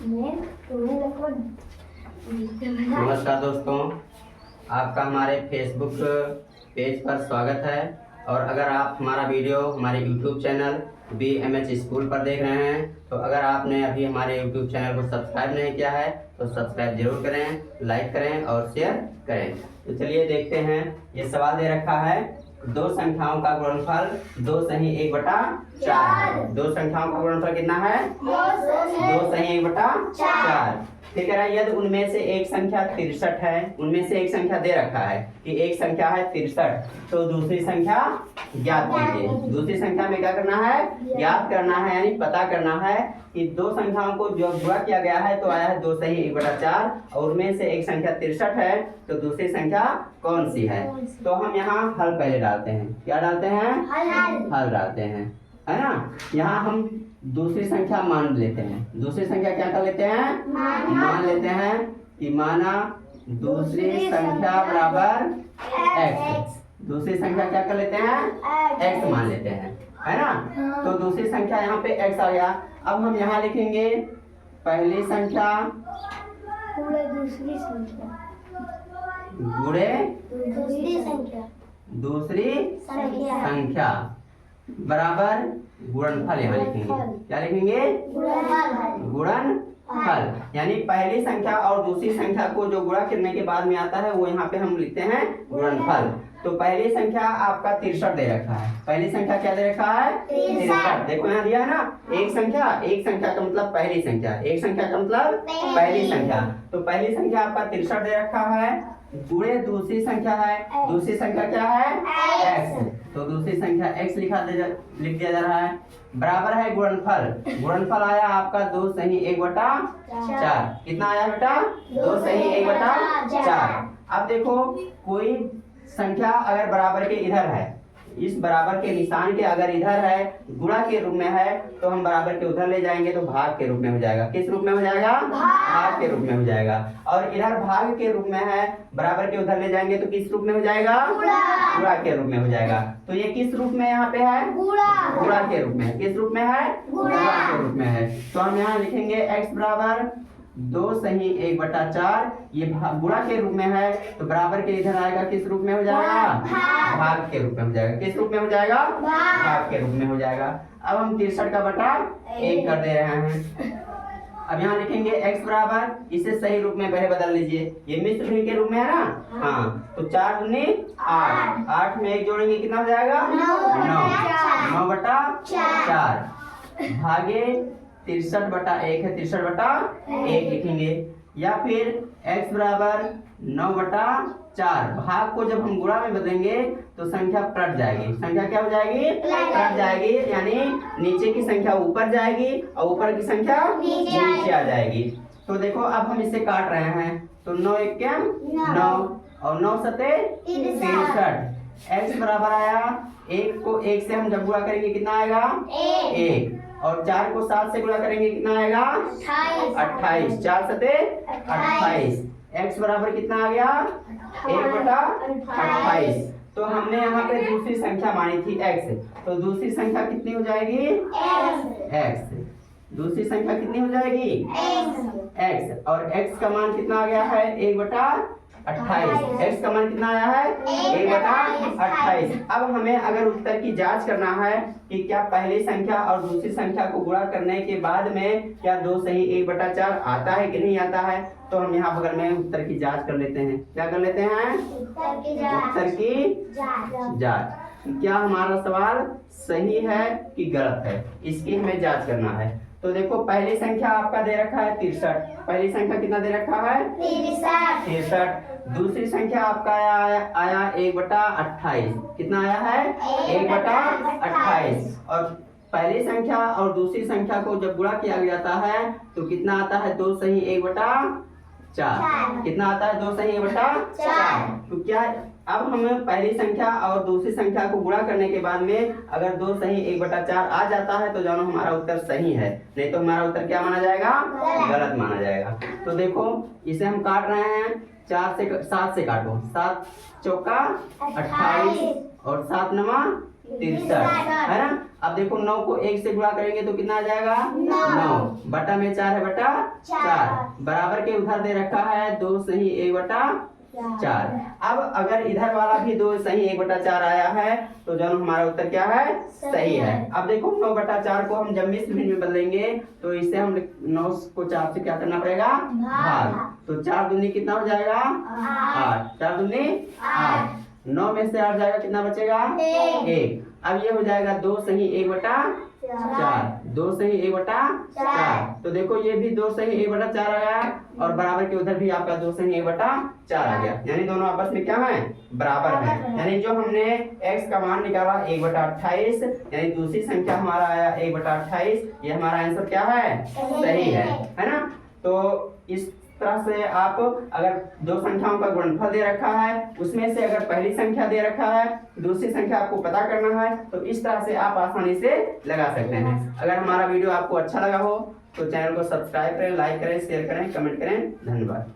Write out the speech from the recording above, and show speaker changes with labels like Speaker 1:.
Speaker 1: नमस्कार दोस्तों, आपका हमारे फेसबुक पेज पर स्वागत है। और अगर आप हमारा वीडियो हमारे यूट्यूब चैनल BMH स्कूल पर देख रहे हैं तो अगर आपने अभी हमारे यूट्यूब चैनल को सब्सक्राइब नहीं किया है तो सब्सक्राइब जरूर करें, लाइक करें और शेयर करें। तो चलिए देखते हैं। ये सवाल दे रखा है, दो संख्याओं का गुणनफल 2 सही 1/4 है। दो संख्याओं का गुणनफल कितना है? 2 सही 1/4। ठीक है, यदि उनमें से एक संख्या 63 है, उनमें से एक संख्या दे रखा है कि एक संख्या है 63, तो दूसरी संख्या ज्ञात कीजिए। दूसरी संख्या में क्या करना है? ज्ञात करना है, यानी पता करना है कि दो संख्याओं को जो गुणा किया गया है तो आया है 2 सही 1/4 और उनमें से एक संख्या 63 है, तो दूसरी संख्या कौन सी है? तो हम यहाँ हल पहले डालते हैं। क्या डालते हैं? हल डालते हैं, है ना। यहाँ हम दूसरी संख्या मान लेते हैं। दूसरी संख्या क्या कर लेते हैं? मान लेते हैं कि माना दूसरी संख्या बराबर x। दूसरी संख्या क्या कर लेते हैं? x मान लेते हैं, है ना। तो दूसरी संख्या यहाँ पे x आ गया। अब हम यहाँ लिखेंगे पहली संख्या गुणे दूसरी संख्या बराबर गुणनफल। यहाँ लिखेंगे, क्या लिखेंगे? गुणनफल। यानी पहली संख्या और दूसरी संख्या को जो गुणा करने के बाद में आता है वो यहाँ पे हम लिखते हैं गुणनफल। तो पहली संख्या आपका 63 दे रखा है। पहली संख्या क्या दे रखा है? 63। देखो यहाँ दिया है ना, एक संख्या का मतलब पहली संख्या, एक संख्या का मतलब पहली संख्या। तो पहली संख्या आपका 63 दे रखा है, गुणे दूसरी संख्या है। दूसरी संख्या क्या है? x। तो दूसरी संख्या x लिख दिया जा रहा है, बराबर है गुणनफल। गुणनफल आया आपका 2 सही 1/4। कितना आया बेटा? 2 सही 1/4। अब देखो, कोई संख्या अगर बराबर के इधर है, इस बराबर के निशान के अगर इधर है, गुणा के रूप में है, तो हम बराबर के उधर ले जाएंगे तो भाग के रूप में हो जाएगा। किस रूप में हो जाएगा? भाग के रूप में हो जाएगा। और इधर भाग के रूप में है, बराबर के उधर ले जाएंगे तो किस रूप में हो जाएगा? गुणा के रूप में हो जाएगा। तो ये किस रूप में यहाँ पे है? गुणा के रूप में। किस रूप में है? गुणा के रूप में है। तो हम यहाँ लिखेंगे x बराबर 2 सही 1/4। ये गुणा के रूप में है तो बराबर के इधर आएगा, किस रूप में हो जाएगा? भाग के रूप में हो जाएगा। किस रूप में हो जाएगा? भाग के रूप में हो जाएगा। अब हम 63 का बटा 1 कर दे रहे हैं। अब यहाँ लिखेंगे x बराबर, इसे सही रूप में पहले बदल लीजिए, ये मिश्र भिन्न के रूप में है ना। हाँ, तो 4 दूनी 8, 8 में 1 जोड़ेंगे कितना हो जाएगा? 9/4 भागे 63/1 है, 63/1 लिखेंगे। या फिर x बराबर 9/4। भाग को जब हम गुणा में बदलेंगे तो संख्या पलट जाएगी। संख्या क्या हो जाएगी? पलट जाएगी, यानी नीचे की संख्या ऊपर जाएगी और ऊपर की संख्या नीचे आ जाएगी। तो देखो, अब हम इसे काट रहे हैं, तो 9 1 क्या? 9 और 9 सते 63। x बराबर आया 1 को 1 से हम जब गुणा करेंगे कितना आएगा? 1। और 4 को 7 से गुणा करेंगे कितना आएगा? 28। 4 सते 28। x बराबर कितना आ गया? 1/28। तो हमने यहाँ पे दूसरी संख्या मानी थी x, तो दूसरी संख्या कितनी हो जाएगी? x। दूसरी संख्या कितनी हो जाएगी? x। और x का मान कितना आ गया है? 1/28। x का मान कितना आया है? 1/28। अब हमें अगर उत्तर की जांच करना है कि क्या पहली संख्या और दूसरी संख्या को गुणा करने के बाद में क्या 2 सही 1/4 आता है कि नहीं आता है, तो हम यहाँ बगल में उत्तर की जांच कर लेते हैं। क्या कर लेते हैं? उत्तर की जांच। क्या हमारा सवाल सही है कि गलत है, इसकी हमें जांच करना है। तो देखो, पहली संख्या आपका दे रखा है 63। पहली संख्या कितना दे रखा है? 63। दूसरी संख्या आपका आया 1/28। कितना आया है? 1/28। और पहली संख्या और दूसरी संख्या को जब गुणा किया जाता है तो कितना आता है? 2 सही 1/4। कितना आता है? 2 सही 1/4। तो क्या अब हमें पहली संख्या और दूसरी संख्या को गुणा करने के बाद में अगर 2 सही 1/4 आ जाता है तो जानो हमारा उत्तर सही है, नहीं तो हमारा उत्तर क्या माना जाएगा? गलत माना जाएगा। तो देखो, इसे हम काट रहे हैं 7 से काटो। 7 चौका 28 और 7 नवा 63 है ना। अब देखो 9 को 1 से गुणा करेंगे तो कितना आ जाएगा 9 बटा में 4 है बटा 4 बराबर के उधर दे रखा है 2 सही 1 बटा 4। अब अगर इधर वाला भी 2 सही 1 बटा 4 आया है तो जो हमारा उत्तर क्या है सही है। अब देखो 9 बटा 4 को हम जब मिश्र भिन्न में बदलेंगे तो इससे हम 9 को 4 से क्या करना पड़ेगा भाग। तो 4 दूनी कितना हो जाएगा 8 4 दूनी 8 9 में से 8 जाएगा कितना बचेगा 1। अब ये हो जाएगा 2 सही 1 बटा 4 2 सही 1 बटा 4। तो देखो ये भी 2 सही 1 बटा 4 आया और बराबर के उधर भी आपका 2 सही 1 बटा 4 आ गया। यानी दोनों आपस में क्या है बराबर है। यानी जो हमने x का मान निकाला 1 बटा 28 यानी दूसरी संख्या हमारा आया 1 बटा 28। ये हमारा आंसर क्या है सही है ना। तो इस तरह से आप अगर दो संख्याओं का गुणनफल दे रखा है उसमें से अगर पहली संख्या दे रखा है दूसरी संख्या आपको पता करना है तो इस तरह से आप आसानी से लगा सकते हैं। अगर हमारा वीडियो आपको अच्छा लगा हो तो चैनल को सब्सक्राइब करें, लाइक करें, शेयर करें, कमेंट करें। धन्यवाद।